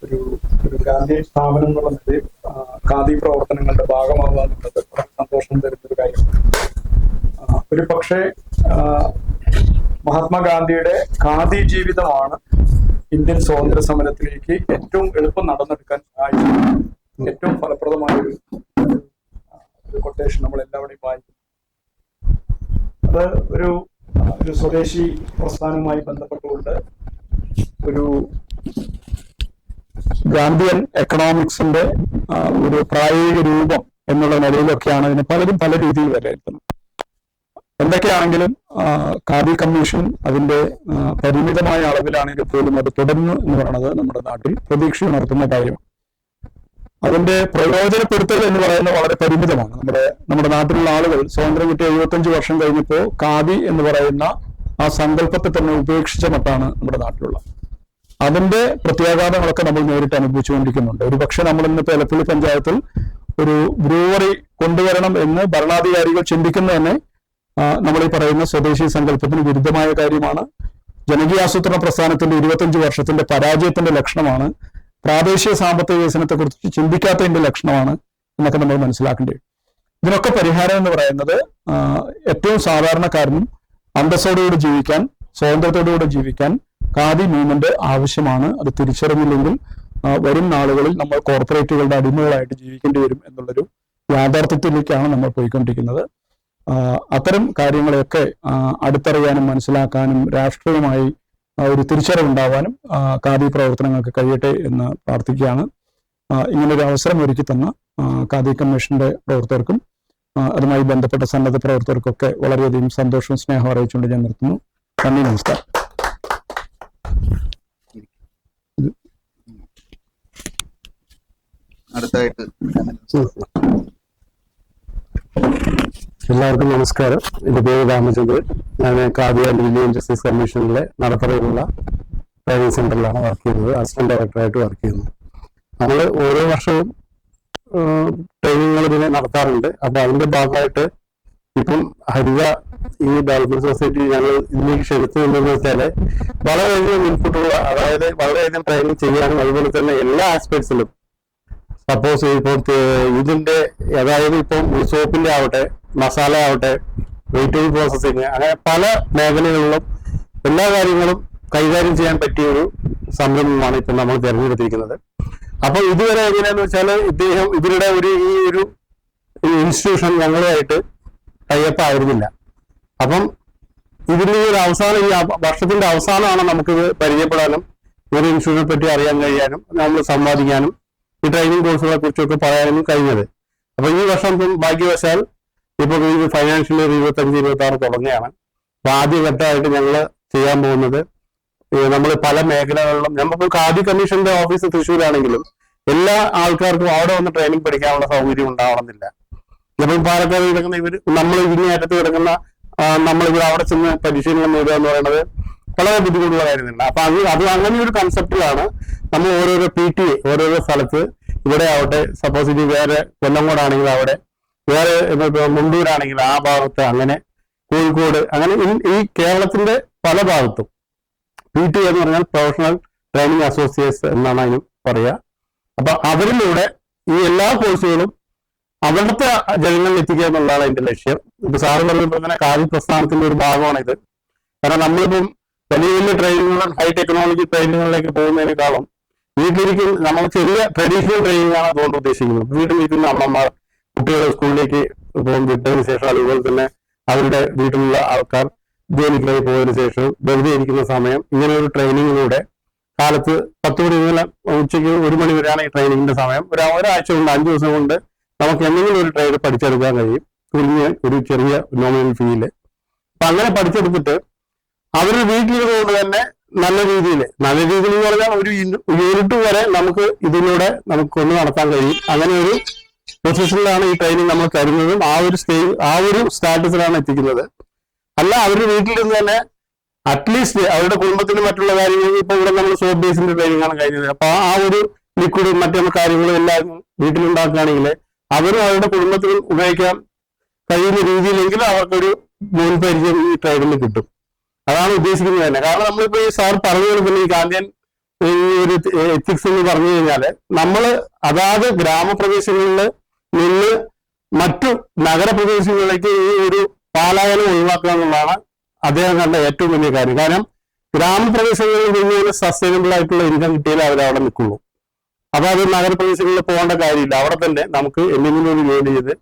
ഒരു ഒരു ഗാന്ധി സ്ഥാപനം എന്നുള്ള നിലയിൽ ഖാദി പ്രവർത്തനങ്ങളുടെ ഭാഗമാവുക എന്നുള്ളത് സന്തോഷം തരുന്നൊരു കാര്യമാണ്. ഒരു പക്ഷേ മഹാത്മാഗാന്ധിയുടെ ഖാദി ജീവിതമാണ് ഇന്ത്യൻ സ്വാതന്ത്ര്യ സമരത്തിലേക്ക് ഏറ്റവും എളുപ്പം നടന്നെടുക്കാൻ സഹായിച്ചത്. ഏറ്റവും ഫലപ്രദമായ ഒരു കൊട്ടേഷൻ നമ്മൾ എല്ലാവരുടെയും വായിക്കും. അത് ഒരു സ്വദേശി പ്രസ്ഥാനവുമായി ബന്ധപ്പെട്ടുകൊണ്ട് ഒരു ഗാന്ധിയൻ എക്കണോമിക്സിന്റെ ഒരു പ്രായോഗിക രൂപം എന്നുള്ള നിലയിലൊക്കെയാണ് ഇതിനെ പലരും പല രീതിയിൽ വിലയിരുത്തുന്നത്. എന്തൊക്കെയാണെങ്കിലും ഖാദി കമ്മീഷൻ അതിന്റെ പരിമിതമായ അളവിലാണെങ്കിൽ പോലും അത് തുടർന്നു എന്ന് പറയുന്നത് നമ്മുടെ നാട്ടിൽ പ്രതീക്ഷ ഉണർത്തുന്ന കാര്യമാണ്. അതിന്റെ പ്രയോജനപ്പെടുത്തൽ എന്ന് പറയുന്നത് വളരെ പരിമിതമാണ്. നമ്മുടെ നാട്ടിലുള്ള ആളുകൾ സ്വാതന്ത്ര്യം കിട്ടിയ 75 വർഷം കഴിഞ്ഞപ്പോൾ ഖാദി എന്ന് പറയുന്ന ആ സങ്കല്പത്തെ തന്നെ ഉപേക്ഷിച്ച മട്ടാണ് നമ്മുടെ നാട്ടിലുള്ള. അതിന്റെ പ്രത്യാഘാതങ്ങളൊക്കെ നമ്മൾ നേരിട്ട് അനുഭവിച്ചുകൊണ്ടിരിക്കുന്നുണ്ട്. ഒരു പക്ഷെ നമ്മൾ ഇന്നിപ്പോ എലപ്പുള്ളി പഞ്ചായത്തിൽ ഒരു ബ്രൂവറി കൊണ്ടുവരണം എന്ന് ഭരണാധികാരികൾ ചിന്തിക്കുന്നത് തന്നെ നമ്മൾ ഈ പറയുന്ന സ്വദേശി സങ്കല്പത്തിന് വിരുദ്ധമായ കാര്യമാണ്. ജനകീയാസൂത്രണ പ്രസ്ഥാനത്തിന്റെ 25 വർഷത്തിന്റെ പരാജയത്തിന്റെ ലക്ഷണമാണ്. പ്രാദേശിക സാമ്പത്തിക വികസനത്തെക്കുറിച്ച് ചിന്തിക്കാത്തതിന്റെ ലക്ഷണമാണ് എന്നൊക്കെ നമ്മൾ മനസ്സിലാക്കേണ്ടി വരും. ഇതിനൊക്കെ പരിഹാരം എന്ന് പറയുന്നത് ഏറ്റവും സാധാരണക്കാരനും അന്തസ്സോടുകൂടി ജീവിക്കാൻ, സ്വാതന്ത്ര്യത്തോടുകൂടി ജീവിക്കാൻ ഖാദി മൂവ്മെന്റ് ആവശ്യമാണ്. അത് തിരിച്ചറിഞ്ഞില്ലെങ്കിൽ വരും നാളുകളിൽ നമ്മൾ കോർപ്പറേറ്റുകളുടെ അടിമകളായിട്ട് ജീവിക്കേണ്ടി വരും എന്നുള്ളൊരു യാഥാർത്ഥ്യത്തിലേക്കാണ് നമ്മൾ പോയിക്കൊണ്ടിരിക്കുന്നത്. അത്തരം കാര്യങ്ങളെയൊക്കെ അടുത്തറിയാനും മനസ്സിലാക്കാനും രാഷ്ട്രീയമായി ഒരു തിരിച്ചറിവുണ്ടാവാനും ഖാദി പ്രവർത്തനങ്ങൾക്ക് കഴിയട്ടെ എന്ന് പ്രാർത്ഥിക്കുകയാണ്. ഇങ്ങനൊരു അവസരം ഒരുക്കി തന്ന ഖാദി കമ്മീഷന്റെ പ്രവർത്തകർക്കും അതുമായി ബന്ധപ്പെട്ട സന്നദ്ധ പ്രവർത്തകർക്കൊക്കെ വളരെയധികം സന്തോഷവും സ്നേഹവും അറിയിച്ചുകൊണ്ട് ഞാൻ നിർത്തുന്നു. നന്ദി, നമസ്കാരം. എല്ലാവർക്കും നമസ്കാരം. എന്റെ പേര് രാമചന്ദ്രൻ. ഞാൻ ഖാദി ആൻഡ് വില്ലേജ് ജസ്റ്റിസ് കമ്മീഷനിലെ നടപ്പറയിലുള്ള ട്രെയിനിങ് സെന്ററിലാണ് വർക്ക് ചെയ്യുന്നത്. അസിസ്റ്റന്റ് ഡയറക്ടറായിട്ട് വർക്ക് ചെയ്യുന്നു. നമ്മൾ ഓരോ വർഷവും ട്രെയിനിങ്ങുകൾ ഇതിനെ നടത്താറുണ്ട്. അപ്പൊ അതിന്റെ ഭാഗമായിട്ട് ഇപ്പം ഹരിത ഈ ഡെവലപ്മെന്റ് സൊസൈറ്റി ഞങ്ങൾ ഇതിലേക്ക് ക്ഷണിച്ചു എന്താണെന്ന് വെച്ചാല് വളരെയധികം ഇൻപുട്ടുള്ള, അതായത് വളരെയധികം ട്രെയിനിങ് ചെയ്യാനും അതുപോലെ തന്നെ എല്ലാ ആസ്പെക്ട്സിലും സപ്പോസ് ഇപ്പം ഇതിന്റെ അതായത് ഇപ്പം സോപ്പിന്റെ ആവട്ടെ, മസാല ആവട്ടെ, വെജിറ്റബിൾ പ്രോസസ്സിങ്, അങ്ങനെ പല മേഖലകളിലും എല്ലാ കാര്യങ്ങളും കൈകാര്യം ചെയ്യാൻ പറ്റിയ ഒരു സംരംഭമാണ് ഇപ്പം നമ്മൾ തിരഞ്ഞെടുത്തിരിക്കുന്നത്. അപ്പൊ ഇതുവരെ എങ്ങനെയാന്ന് വെച്ചാൽ ഇവരുടെ ഈ ഒരു ഇൻസ്റ്റിറ്റ്യൂഷൻ ഞങ്ങളുമായിട്ട് ടൈപ്പ് ആയിരുന്നില്ല. അപ്പം ഇതിന്റെ ഒരു അവസാനം, ഈ വർഷത്തിന്റെ അവസാനമാണ് നമുക്കിത് പരിചയപ്പെടാനും ഒരു ഇൻസ്റ്റിറ്റ്യൂഷനെ പറ്റി അറിയാൻ കഴിയാനും നമ്മൾ സംവാദിക്കാനും ഈ ട്രെയിനിങ് കോഴ്സുകളെ കുറിച്ചൊക്കെ പറയാനും കഴിഞ്ഞത്. അപ്പൊ ഈ വർഷം ഭാഗ്യവശാൽ ഇപ്പൊ ഫൈനാൻഷ്യൽ 25-26 തുടങ്ങുകയാണ്. അപ്പൊ ആദ്യഘട്ടമായിട്ട് ഞങ്ങൾ ചെയ്യാൻ പോകുന്നത് നമ്മൾ പല മേഖലകളിലും, നമ്മളിപ്പോൾ ഖാദി കമ്മീഷന്റെ ഓഫീസ് തൃശ്ശൂരാണെങ്കിലും എല്ലാ ആൾക്കാർക്കും അവിടെ വന്ന് ട്രെയിനിങ് പഠിക്കാനുള്ള സൗകര്യം ഉണ്ടാവണമെന്നില്ല. ഇപ്പം പാലക്കാട് കിടക്കുന്ന നമ്മൾ ഇങ്ങേയറ്റത്ത് കിടക്കുന്ന നമ്മളിവിടെ അവിടെ ചെന്ന് പരിശീലനം നേടുക എന്ന് പറയുന്നത് വളരെ ബുദ്ധിമുട്ടുള്ള കാര്യമല്ല. അപ്പൊ അത് അങ്ങനെ ഒരു കൺസെപ്റ്റിലാണ് നമ്മൾ ഓരോരോ PTA ഓരോരോ സ്ഥലത്ത്, ഇവിടെ ആവട്ടെ, സപ്പോസ് ഇനി വേറെ കൊല്ലംകോടാണെങ്കിൽ അവിടെ, വേറെ മുണ്ടൂരാണെങ്കിൽ ആ ഭാഗത്ത്, അങ്ങനെ കോഴിക്കോട്, അങ്ങനെ ഈ കേരളത്തിന്റെ പല ഭാഗത്തും PTA എന്ന് പറഞ്ഞാൽ പ്രൊഫഷണൽ ട്രെയിനിങ് അസോസിയേഷൻ എന്നാണ് അതിന് പറയുക. അപ്പൊ അവരിലൂടെ ഈ എല്ലാ കോഴ്സുകളും അവിടുത്തെ ജനങ്ങളിൽ എത്തിക്കുക എന്നുള്ളതാണ് അതിന്റെ ലക്ഷ്യം. ഇപ്പൊ സാറ് പറഞ്ഞപ്പോൾ തന്നെ ഖാദി പ്രസ്ഥാനത്തിന്റെ ഒരു ഭാഗമാണ് ഇത്. കാരണം നമ്മളിപ്പം വലിയ വലിയ ട്രെയിനിങ്ങുകളും ഹൈ ടെക്നോളജി ട്രെയിനിങ്ങുകളിലേക്ക് പോകുന്നതിനേക്കാളും വീട്ടിലിരിക്കും നമ്മൾ ചെറിയ ട്രഡീഷണൽ ട്രെയിനിങ് ആണ് അതുകൊണ്ട് ഉദ്ദേശിക്കുന്നത്. വീട്ടിലിരിക്കുന്ന അമ്മമാർ കുട്ടികളെ സ്കൂളിലേക്ക് വിട്ടതിന് ശേഷം, അതുപോലെ തന്നെ അവരുടെ വീട്ടിലുള്ള ആൾക്കാർ ജോലിക്കായി പോയതിനു ശേഷം വെറുതെ ഇരിക്കുന്ന സമയം ഇങ്ങനെ ഒരു ട്രെയിനിങ്ങിലൂടെ കാലത്ത് 10 മണി മുതൽ ഉച്ചയ്ക്ക് 1 മണി വരെയാണ് ഈ ട്രെയിനിങ്ങിന്റെ സമയം. ഒരാഴ്ച കൊണ്ട് 5 ദിവസം കൊണ്ട് നമുക്ക് എന്തെങ്കിലും ഒരു ട്രേഡ് പഠിച്ചെടുക്കാൻ കഴിയും, ഒരു ചെറിയ നോമിനൽ ഫീല്. അപ്പൊ അങ്ങനെ പഠിച്ചെടുത്തിട്ട് അവരുടെ വീട്ടിലിരുന്നുകൊണ്ട് തന്നെ നല്ല രീതിയിൽ എന്ന് പറഞ്ഞാൽ ഒരു യൂണിറ്റ് വരെ നമുക്ക് ഇതിലൂടെ നമുക്ക് കൊണ്ട് നടത്താൻ കഴിയും. അങ്ങനെ ഒരു പൊസിഷനിലാണ് ഈ ട്രെയിനിങ് നമ്മൾ തരുന്നതും ആ ഒരു സ്റ്റാറ്റസിലാണ് എത്തിക്കുന്നത്. അല്ല, അവരുടെ വീട്ടിലിരുന്ന് തന്നെ അറ്റ്ലീസ്റ്റ് അവരുടെ കുടുംബത്തിന് മറ്റുള്ള കാര്യങ്ങൾ, ഇപ്പൊ ഇവിടെ നമ്മൾ സോപ്പ് ബേസിന്റെ ട്രെയിനിങ് ആണ് കഴിഞ്ഞത്. അപ്പൊ ആ ഒരു ലിക്വിഡും മറ്റുള്ള കാര്യങ്ങളും എല്ലാം വീട്ടിലുണ്ടാക്കുകയാണെങ്കിൽ അവരും അവരുടെ കുടുംബത്തിനും ഉപയോഗിക്കാൻ കഴിയുന്ന രീതിയിലെങ്കിലും അവർക്കൊരു മുൻപരിചയം ഈ ട്രേഡിൽ കിട്ടും. അതാണ് ഉദ്ദേശിക്കുന്നത് തന്നെ. കാരണം നമ്മളിപ്പോ ഈ സാർ പറഞ്ഞു കൊടുക്കുന്ന ഈ ഗാന്ധിയൻ ഈ ഒരു എത്തിക്സ് എന്ന് പറഞ്ഞു കഴിഞ്ഞാല് നമ്മള് അതാത് ഗ്രാമപ്രദേശങ്ങളിൽ നിന്ന് മറ്റു നഗരപ്രദേശങ്ങളിലേക്ക് ഈ ഒരു പലായനം ഒഴിവാക്കുക എന്നുള്ളതാണ് അദ്ദേഹം കണ്ട ഏറ്റവും വലിയ കാര്യം. കാരണം ഗ്രാമപ്രദേശങ്ങളിൽ നിന്ന് സസ്റ്റൈനബിൾ ആയിട്ടുള്ള ഇൻകം കിട്ടിയാലേ അവരവിടെ നിൽക്കുള്ളൂ. അപ്പൊ അത് നഗരപ്രദേശങ്ങളിൽ പോകേണ്ട കാര്യമില്ല. അവിടെ തന്നെ നമുക്ക് എന്തെങ്കിലും ഒരു ജോലി ചെയ്ത്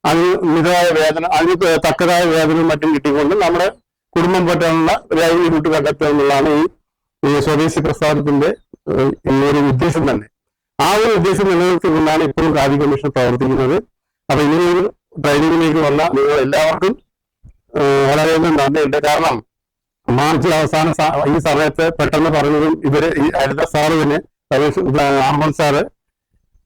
അതിന് മിതമായ വേതനം, അതിന് തക്കതായ വേതനവും മറ്റും കിട്ടിക്കൊണ്ട് നമ്മുടെ കുടുംബം പറ്റാനുള്ള ലൈവ്ലിഹുഡ് കണ്ടെത്തുക എന്നുള്ളതാണ് ഈ സ്വദേശി പ്രസ്ഥാനത്തിന്റെ ഒരു ഉദ്ദേശം തന്നെ. ആ ഒരു ഉദ്ദേശം നിലനിർത്തിക്കൊണ്ടാണ് ഇപ്പോഴും ഖാദി കമ്മീഷൻ പ്രവർത്തിക്കുന്നത്. അപ്പൊ ഇങ്ങനെയൊരു ട്രെയിനിങ്ങിലേക്ക് വന്ന നിങ്ങൾ എല്ലാവർക്കും വളരെയധികം നന്ദിയുണ്ട്. കാരണം മാർച്ച് അവസാന ഈ സമയത്ത് പെട്ടെന്ന് പറഞ്ഞതും ഇവര് ഈ അടുത്ത സാറ് തന്നെ ആർമൻ സാറ്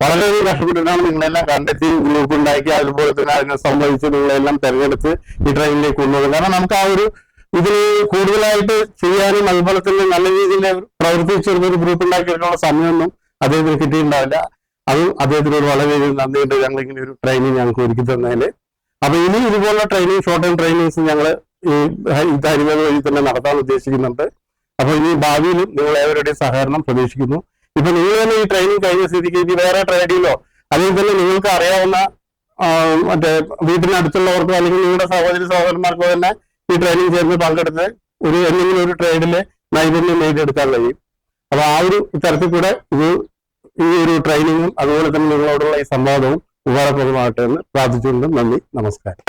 വളരെയധികം കഷ്ടപ്പെട്ടിട്ടാണ് നിങ്ങളെല്ലാം കണ്ടെത്തി ഗ്രൂപ്പ് ഉണ്ടാക്കി, അതുപോലെ തന്നെ അതിനെ സംബന്ധിച്ച് നിങ്ങളെല്ലാം തെരഞ്ഞെടുത്ത് ഈ ട്രെയിനിലേക്ക് കൊണ്ടുപോകും. കാരണം നമുക്ക് ആ ഒരു ഇതിൽ കൂടുതലായിട്ട് ചെയ്യാനും അതുപോലെ തന്നെ നല്ല രീതിയിൽ പ്രവർത്തിച്ചിരുന്ന ഒരു ഗ്രൂപ്പ് ഉണ്ടാക്കിയെടുക്കാനുള്ള സമയമൊന്നും അദ്ദേഹത്തിന് കിട്ടിയിട്ടുണ്ടാവില്ല. അതും അദ്ദേഹത്തിനോട് വളരെയധികം നന്ദിയുണ്ട്. ഞങ്ങൾ ഇങ്ങനെ ഒരു ട്രെയിനിങ് ഞങ്ങൾക്ക് ഒരുക്കി തന്നതില്. അപ്പൊ ഇനി ഇതുപോലുള്ള ട്രെയിനിങ്, ഷോർട്ട് ടൈം ട്രെയിനിങ്സ് ഞങ്ങൾ ഈ ഹരിവേദ വഴി തന്നെ നടത്താൻ ഉദ്ദേശിക്കുന്നുണ്ട്. അപ്പൊ ഇനി ഭാവിയിലും നിങ്ങൾ ഏവരുടെയും സഹകരണം പ്രതീക്ഷിക്കുന്നു. ഇപ്പൊ നിങ്ങൾ തന്നെ ഈ ട്രെയിനിങ് കഴിഞ്ഞ സ്ഥിതിക്ക് ഇനി വേറെ ട്രേഡിലോ അല്ലെങ്കിൽ തന്നെ നിങ്ങൾക്ക് അറിയാവുന്ന മറ്റേ വീട്ടിനടുത്തുള്ളവർക്കോ അല്ലെങ്കിൽ നിങ്ങളുടെ സഹോദരന്മാർക്കോ തന്നെ ഈ ട്രെയിനിങ് ചേർന്ന് പങ്കെടുത്ത് എന്തെങ്കിലും ഒരു ട്രേഡില് നൈപുണ്യം നേടിയെടുക്കാൻ കഴിയും. അപ്പൊ ആ ഒരു തരത്തിൽ കൂടെ ഈ ഒരു ട്രെയിനിങ്ങും അതുപോലെ തന്നെ നിങ്ങളോടുള്ള ഈ സംവാദവും ഉപകാരപ്രദമാകട്ടെ എന്ന് പ്രാർത്ഥിച്ചുകൊണ്ട് നന്ദി, നമസ്കാരം.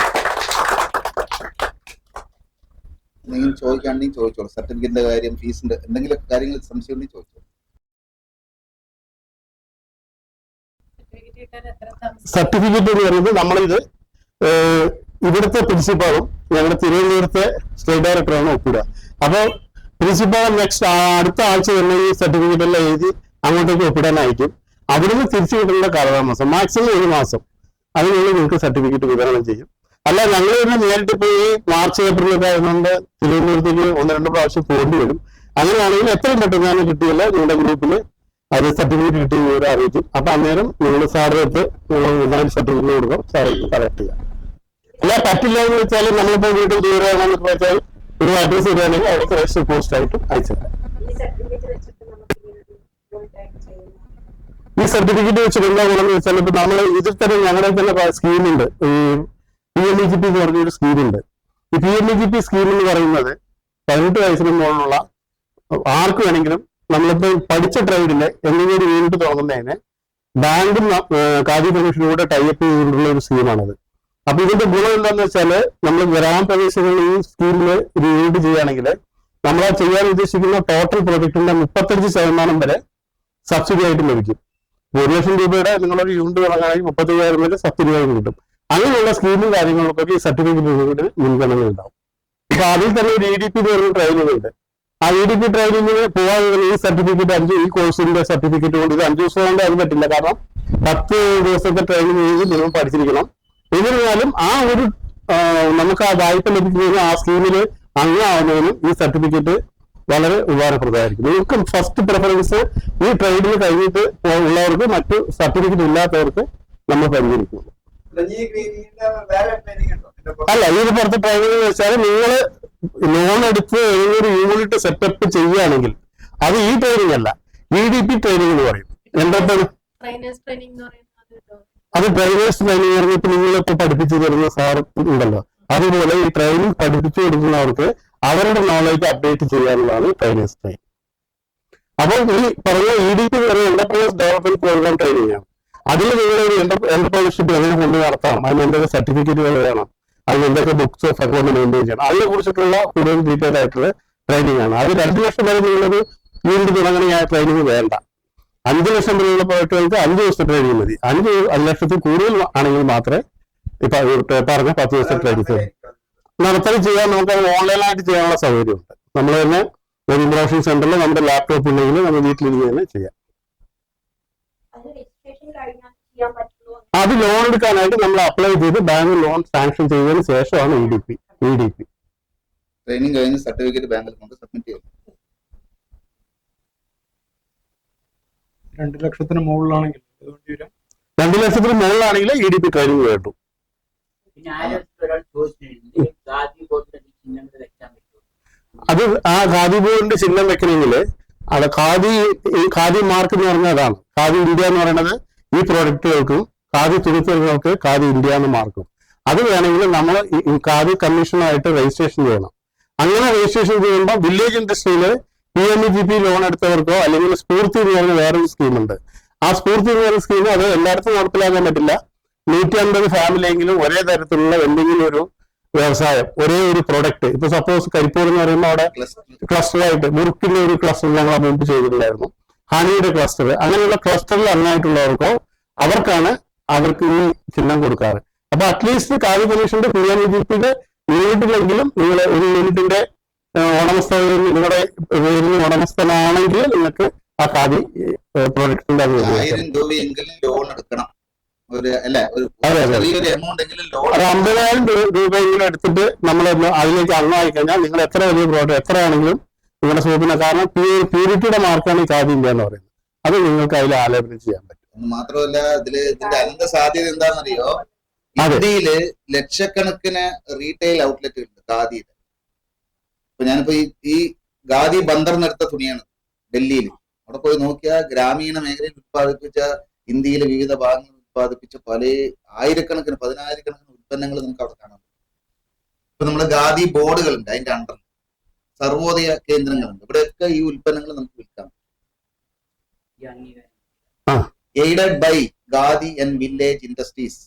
എന്തെങ്കിലും ചോദിക്കുകയാണെങ്കിൽ ചോദിച്ചോളൂ. സർട്ടിഫിക്കറ്റിന്റെ കാര്യം, ഫീസിന്റെ എന്തെങ്കിലും കാര്യങ്ങൾ സംശയം ഉണ്ടെങ്കിൽ ചോദിച്ചോളൂ. സർട്ടിഫിക്കറ്റ് എന്ന് പറയുന്നത് നമ്മളിത് ഇവിടുത്തെ പ്രിൻസിപ്പാളും ഞങ്ങളുടെ തിരുവനന്തപുരത്തെ സ്റ്റേറ്റ് ഡയറക്ടറാണ് ഒപ്പിടുക. അപ്പോൾ പ്രിൻസിപ്പാൾ നെക്സ്റ്റ് അടുത്ത ആഴ്ച തന്നെ ഈ സർട്ടിഫിക്കറ്റ് എല്ലാം എഴുതി അങ്ങോട്ടേക്ക് ഒപ്പിടാനായിരിക്കും. അതിന് തിരിച്ചു കിട്ടുന്ന കാലതാമസം മാക്സിമം 1 മാസം, അതിനുള്ളിൽ നിങ്ങൾക്ക് സർട്ടിഫിക്കറ്റ് വിതരണം ചെയ്യും. അല്ല, ഞങ്ങൾ തന്നെ നേരിട്ട് ഇപ്പോൾ ഈ മാർച്ച് ഏപ്രിലൊക്കെ ആയതുകൊണ്ട് തിരുവനന്തപുരത്തേക്ക് 1-2 പ്രാവശ്യം പോകേണ്ടി വരും. അങ്ങനെയാണെങ്കിൽ എത്രയും പെട്ടെന്ന് ഞാൻ കിട്ടിയല്ലോ നിങ്ങളുടെ ഗ്രൂപ്പിൽ അത് സർട്ടിഫിക്കറ്റ് കിട്ടി വിവരം അറിയിക്കും. അപ്പൊ അന്നേരം നിങ്ങൾ സാറിന്റെ അടുത്ത് സർട്ടിഫിക്കറ്റ് കൊടുക്കാം, സാറ് കളക്ട് ചെയ്യാം. അല്ല, പറ്റില്ല എന്ന് വെച്ചാൽ നമ്മളിപ്പോ വീട്ടിൽ ദൂരമാണെന്നൊക്കെ വെച്ചാൽ ഒരു അഡ്രസ് തരികയാണെങ്കിൽ അവിടെ രജിസ്റ്റർ പോസ്റ്റ് ആയിട്ടും അയച്ചേക്കാം. ഈ സർട്ടിഫിക്കറ്റ് വെച്ചിട്ട് എന്താ ഗുണമെന്ന് വെച്ചാൽ ഇപ്പൊ നമ്മൾ ഇതിൽ തന്നെ ഞങ്ങളുടെ തന്നെ സ്കീമുണ്ട്, ഈ PMEGP എന്ന് പറഞ്ഞൊരു സ്കീമുണ്ട്. ഈ PMEGP സ്കീം എന്ന് പറയുന്നത് 18 വയസ്സിന് മുകളിലുള്ള ആർക്ക് വേണമെങ്കിലും നമ്മളിപ്പോ പഠിച്ച ട്രേഡില് എന്തെങ്കിലും ഒരു യൂണിറ്റ് തുടങ്ങുന്നതിന് ബാങ്കും ഖാദി കമ്മീഷനോട് ടൈപ്പ് ചെയ്തുകൊണ്ടുള്ള ഒരു സ്കീമാണത്. അപ്പൊ ഇതിന്റെ ഗുണം എന്താണെന്ന് വെച്ചാല് നമ്മൾ ഗ്രാമപ്രദേശങ്ങളിൽ ഈ സ്കീമില് ഒരു യൂണിറ്റ് ചെയ്യുകയാണെങ്കിൽ നമ്മൾ ആ ചെയ്യാൻ ഉദ്ദേശിക്കുന്ന ടോട്ടൽ പ്രൊജക്ടിന്റെ 35% വരെ സബ്സിഡി ആയിട്ട് ലഭിക്കും. 1 ലക്ഷം രൂപയുടെ നിങ്ങളൊരു യൂണിറ്റ് തുടങ്ങുകയാണെങ്കിൽ 35,000 വരെ സബ്സിഡി ആയിട്ട് കിട്ടും. അങ്ങനെയുള്ള സ്കീമും കാര്യങ്ങൾക്കൊക്കെ ഈ സർട്ടിഫിക്കറ്റ് മുൻഗണന ഉണ്ടാവും. ഇപ്പൊ അതിൽ തന്നെ ഒരു EDP എന്ന് പറയുന്ന ട്രെയിനിങ് ഉണ്ട്. ആ EDP ട്രെയിനിങ്ങിന് പോകാൻ ഈ സർട്ടിഫിക്കറ്റ് ഈ കോഴ്സിന്റെ സർട്ടിഫിക്കറ്റ് കൊണ്ട് ഇത് 5 ദിവസം കൊണ്ട് അത് പറ്റില്ല. കാരണം 10 ദിവസത്തെ ട്രെയിനിങ് ചെയ്ത് നിങ്ങൾ പഠിച്ചിരിക്കണം. എന്നിരുന്നാലും ആ ഒരു നമുക്ക് ആ വായ്പ ലഭിക്കുന്നതിനും ആ സ്കീമിൽ അംഗമാവുന്നതിനും ഈ സർട്ടിഫിക്കറ്റ് വളരെ ഉപകാരപ്രദമായിരിക്കും. നിങ്ങൾക്ക് ഫസ്റ്റ് പ്രിഫറൻസ് ഈ ട്രേഡിൽ കഴിഞ്ഞിട്ട് ഉള്ളവർക്ക്, മറ്റ് സർട്ടിഫിക്കറ്റ് ഇല്ലാത്തവർക്ക് നമ്മൾ പരിഗണിക്കുന്നു. അല്ല, ഇതിന് പുറത്ത് ട്രെയിനിങ് എന്ന് വെച്ചാൽ നിങ്ങൾ ലോൺ എടുത്ത് ഏതൊരു യൂണിറ്റ് സെറ്റപ്പ് ചെയ്യുകയാണെങ്കിൽ അത് ഈ ട്രെയിനിങ് അല്ല, EDP ട്രെയിനിങ് എന്ന് പറയും. അത് ട്രെയിനേഴ്സ് ട്രെയിനിങ് പറഞ്ഞ ഇപ്പൊ നിങ്ങളിപ്പോ പഠിപ്പിച്ചു തരുന്ന സാർ ഉണ്ടല്ലോ, അതുപോലെ ഈ ട്രെയിനിങ് പഠിപ്പിച്ചു കൊടുക്കുന്നവർക്ക് അവരുടെ നോളേജ് അപ്ഡേറ്റ് ചെയ്യാനുള്ളതാണ് ട്രെയിനേഴ്സ് ട്രെയിനിങ്. അപ്പോൾ ഈ പറഞ്ഞ EDP പറയുന്ന എന്റർപ്രൈസ് ഡെവലപ്മെന്റ് പ്രോഗ്രാം ട്രെയിനിങ് ആണ്. അതിൽ നിങ്ങളൊരു എന്റർപ്രൈനർഷിപ്പ് എങ്ങനെ കൊണ്ട് നടത്തണം, അതിന് എന്തൊക്കെ സർട്ടിഫിക്കറ്റുകൾ വേണം, അതിന് എന്തൊക്കെ ബുക്സ് ഓഫ് അക്കൗണ്ട് മെയിൻറ്റെയിൻ ചെയ്യണം, അതിനെ കുറിച്ചിട്ടുള്ള കൂടുതൽ ഡീറ്റെയിൽ ആയിട്ടുള്ള ട്രെയിനിങ് ആണ്. അത് 2 ലക്ഷം വരെ നിങ്ങളൊരു യൂണിറ്റ് തുടങ്ങണമെങ്കിൽ ആ ട്രെയിനിങ് വേണ്ട. 5 ലക്ഷം വരെയുള്ള പ്രോജക്റ്റുകൾക്ക് 5 ദിവസത്തെ ട്രെയിനിങ് മതി. 5 ലക്ഷത്തിൽ കൂടുതൽ ആണെങ്കിൽ മാത്രമേ ഇപ്പൊ പറഞ്ഞ 10 ദിവസത്തെ ട്രെയിനിങ് നടത്തൽ ചെയ്യാൻ നമുക്ക് ഓൺലൈനായിട്ട് ചെയ്യാനുള്ള സൗകര്യമുണ്ട്. നമ്മൾ തന്നെ ഒരു ഇംപ്രൂവേഷൻ സെന്ററിൽ നമ്മുടെ ലാപ്ടോപ്പ് ഉണ്ടെങ്കിൽ നമ്മൾ വീട്ടിലിരുന്ന് തന്നെ ചെയ്യാം. അത് ലോൺ എടുക്കാനായിട്ട് നമ്മൾ അപ്ലൈ ചെയ്ത് ബാങ്ക് ലോൺ സാങ്ഷൻ ചെയ്തതിന് ശേഷമാണ് EDP. ട്രെയിനിങ് കഴിഞ്ഞ് സർട്ടിഫിക്കറ്റ് ബാങ്കിൽ കൊണ്ട് സബ്മിറ്റ് ചെയ്യും. 2 ലക്ഷത്തിന് മുകളിലാണെങ്കിൽ 2 ലക്ഷത്തിന് മുകളിലാണെങ്കിൽ EDP ട്രെയിനിങ് കേട്ടു. അത് ആ ഖാദി ബോർഡിന്റെ ചിഹ്നം വെക്കണമെങ്കിൽ അത് ഖാദി മാർക്ക് എന്ന് പറഞ്ഞാൽ അതാണ്. ഖാദി ഇന്ത്യ എന്ന് പറയുന്നത് ഈ പ്രോഡക്റ്റുകൾക്കും ഖാദി തുണിത്തരങ്ങൾക്ക് ഖാദി ഇന്ത്യ എന്ന് മാർക്കും. അത് വേണമെങ്കിൽ നമ്മൾ ഖാദി കമ്മീഷനുമായിട്ട് രജിസ്ട്രേഷൻ ചെയ്യണം. അങ്ങനെ രജിസ്ട്രേഷൻ ചെയ്യുമ്പോൾ വില്ലേജ് ഇൻഡസ്ട്രിയിൽ PMEGP ലോൺ എടുത്തവർക്കോ അല്ലെങ്കിൽ സ്ഫൂർത്തി എന്ന് പറഞ്ഞ വേറൊരു സ്കീമുണ്ട്. ആ സ്ഫൂർത്തി എന്ന് പറയുന്ന സ്കീം അത് എല്ലായിടത്തും നടപ്പിലാക്കാൻ പറ്റില്ല. 150 ഫാമിലിയെങ്കിലും ഒരേ തരത്തിലുള്ള എന്തെങ്കിലും ഒരു വ്യവസായം, ഒരേ ഒരു പ്രൊഡക്റ്റ്. ഇപ്പൊ സപ്പോസ് കരിപ്പൂർ എന്ന് പറയുമ്പോൾ അവിടെ ക്ലസ്റ്ററായിട്ട് മുറുക്കിന്റെ ഒരു ക്ലസ്റ്റർ ഞങ്ങൾ മുമ്പ് ചെയ്തിട്ടുണ്ടായിരുന്നു, ഹണിയുടെ ക്ലസ്റ്റർ. അങ്ങനെയുള്ള ക്ലസ്റ്ററിൽ അംഗമായിട്ടുള്ളവർക്കോ അവർക്ക് ഈ ചിഹ്നം കൊടുക്കാറ്. അപ്പൊ അറ്റ്ലീസ്റ്റ് ഖാദി കമ്മീഷന്റെ PMEGP നേരിട്ടില്ലെങ്കിലും നിങ്ങൾ ഒരു യൂണിറ്റിന്റെ ഉടമസ്ഥ നിങ്ങളുടെ പേരിന് ഉടമസ്ഥനാണെങ്കിൽ നിങ്ങൾക്ക് ആ ഖാദി പ്രോഡക്റ്റിന്റെ 1000 രൂപയെങ്കിലും ലോൺ എടുക്കണം. ഒരു ചെറിയൊരു എമൗണ്ട് എങ്കിലും ലോൺ 50,000 രൂപയെങ്കിലും എടുത്തിട്ട് നമ്മൾ അതിലേക്ക് അംഗമായി കഴിഞ്ഞാൽ നിങ്ങൾ എത്ര വലിയ പ്രോഡക്റ്റ് എത്രയാണെങ്കിലും നിങ്ങളുടെ സോപ്പിന്, കാരണം പ്യൂരിറ്റിയുടെ മാർക്കാണ് ഈ ഖാദി ഇന്ത്യ എന്ന് പറയുന്നത്. അത് നിങ്ങൾക്ക് അതിൽ ആലേപനം ചെയ്യാൻ പറ്റും. മാത്രമല്ല ഇതിന്റെ അനന്ത സാധ്യത എന്താണെന്നറിയോ? ഇന്ത്യയില് ലക്ഷക്കണക്കിന് റീറ്റെയിൽ ഔട്ട്ലെറ്റുകൾ ഉണ്ട് ഖാദിയുടെ. ഇപ്പൊ ഞാനിപ്പോ ഈ ഖാദി ബന്ദർ നിർത്ത തുണിയാണ് ഡൽഹിയിൽ. അവിടെ പോയി നോക്കിയാൽ ഗ്രാമീണ മേഖലയിൽ ഉത്പാദിപ്പിച്ച ഇന്ത്യയിലെ വിവിധ ഭാഗങ്ങളിൽ ഉത്പാദിപ്പിച്ച പല ആയിരക്കണക്കിന് 10,000-കണക്കിന് ഉൽപ്പന്നങ്ങൾ നമുക്ക് അവിടെ കാണാൻ പറ്റും. ഇപ്പൊ നമ്മുടെ ഖാദി ബോർഡുകളുണ്ട്, അതിന്റെ അണ്ടറിൽ സർവോദയ കേന്ദ്രങ്ങളുണ്ട്. ഇവിടെയൊക്കെ ഈ ഉൽപ്പന്നങ്ങൾ നമുക്ക് വിൽക്കാം. Aided by Khadi and village industries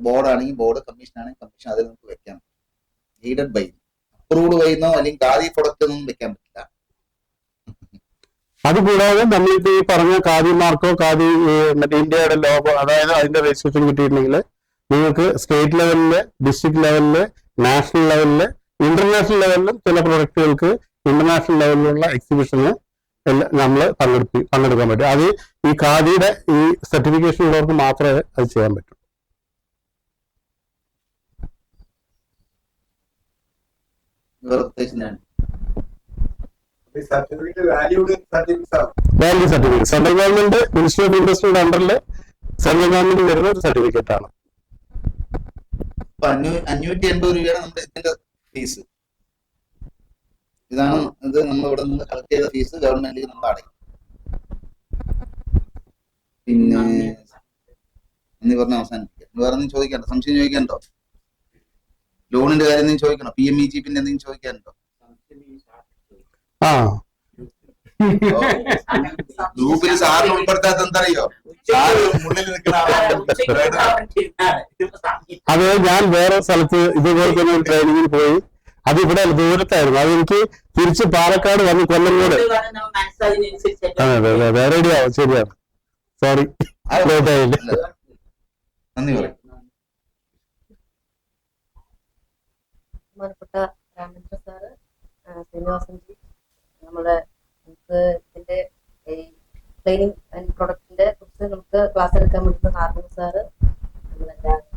ബോർഡാണെങ്കിൽ ബോർഡ്, കമ്മീഷൻ ആണെങ്കിൽ കമ്മീഷൻ, അതിൽ നമുക്ക് വെക്കാം. എയ്ഡഡ് ബൈ, അപ്രൂവ്ഡ് ബൈന്നോ അല്ലെങ്കിൽ ഖാദി പ്രൊഡക്റ്റ് ഒന്നും വെക്കാൻ പറ്റില്ല. അതുകൂടാതെ നമ്മളിപ്പോ ഈ പറഞ്ഞ ഖാദി മാർക്കോ ഖാദി മറ്റേ ഇന്ത്യയുടെ ലോഗോ, അതായത് അതിന്റെ രജിസ്ട്രേഷൻ കിട്ടിയിട്ടുണ്ടെങ്കിൽ നിങ്ങൾക്ക് സ്റ്റേറ്റ് ലെവലില്, ഡിസ്ട്രിക്ട് ലെവലില്, നാഷണൽ ലെവലില്, ഇന്റർനാഷണൽ ലെവലിലും ചില പ്രൊഡക്റ്റുകൾക്ക് ഇന്റർനാഷണൽ ലെവലിലുള്ള എക്സിബിഷന് നമ്മൾ പങ്കെടുക്കാൻ പറ്റും. അത് ഈ ഖാദിയുടെ ഈ സർട്ടിഫിക്കേഷൻ ഉള്ളവർക്ക് മാത്രമേ അത് ചെയ്യാൻ പറ്റൂ. Value certificate central government ministry of ഇൻഡസ്ട്രിയുടെ അണ്ടറിൽ സെൻട്രൽ ഗവൺമെന്റ് വരുന്ന ഒരു സർട്ടിഫിക്കറ്റ് ആണ്. 580 രൂപയാണ് നമ്മുടെ ഇതിന്റെ ഫീസ്. ഇതാണ് ഇത് നമ്മൾ ഇവിടെ നിന്ന് കളക്ട് ചെയ്ത ഫീസ് ഗവൺമെന്റിൽ നമ്മൾ അടയ്ക്കും. പിന്നെ എന്ന് പറഞ്ഞ അവസാനിപ്പിക്കാം. വേറെ ചോദിക്കണ്ടോ? സംശയം ചോദിക്കണ്ടോ? ലോണിന്റെ കാര്യം എന്തെങ്കിലും ചോദിക്കണോ? PMEGP എന്തെങ്കിലും ചോദിക്കാനുണ്ടോ? ഗ്രൂപ്പിൽ സാറിന് ഉൾപ്പെടുത്താത്ത എന്തറിയോ? മുന്നിൽ നിൽക്കുന്ന അത് ഞാൻ വേറെ സ്ഥലത്ത് ഇതുപോലെ തന്നെ ഒരു ട്രെയിനിങ്ങിന് പോയി. അത് ഇവിടെ ദൂരത്തായിരുന്നു. അതെനിക്ക് തിരിച്ച് പാലക്കാട് വന്ന് കൊല്ലംകോട്. അതെ റെഡിയാവും. ശരിയാണ്, സോറി. നന്ദി പറയും. ബഹുമാനപ്പെട്ട രാമേന്ദ്ര സാറ്, ശ്രീനിവാസൻജി, നമ്മുടെ ഇതിന്റെ ക്ലീനിങ് ആൻഡ് പ്രൊഡക്റ്റിന്റെ കുറിച്ച് നമുക്ക് ക്ലാസ് എടുക്കാൻ വേണ്ടി ഹാർമോൺ സാറ്, നമ്മളെല്ലാവരും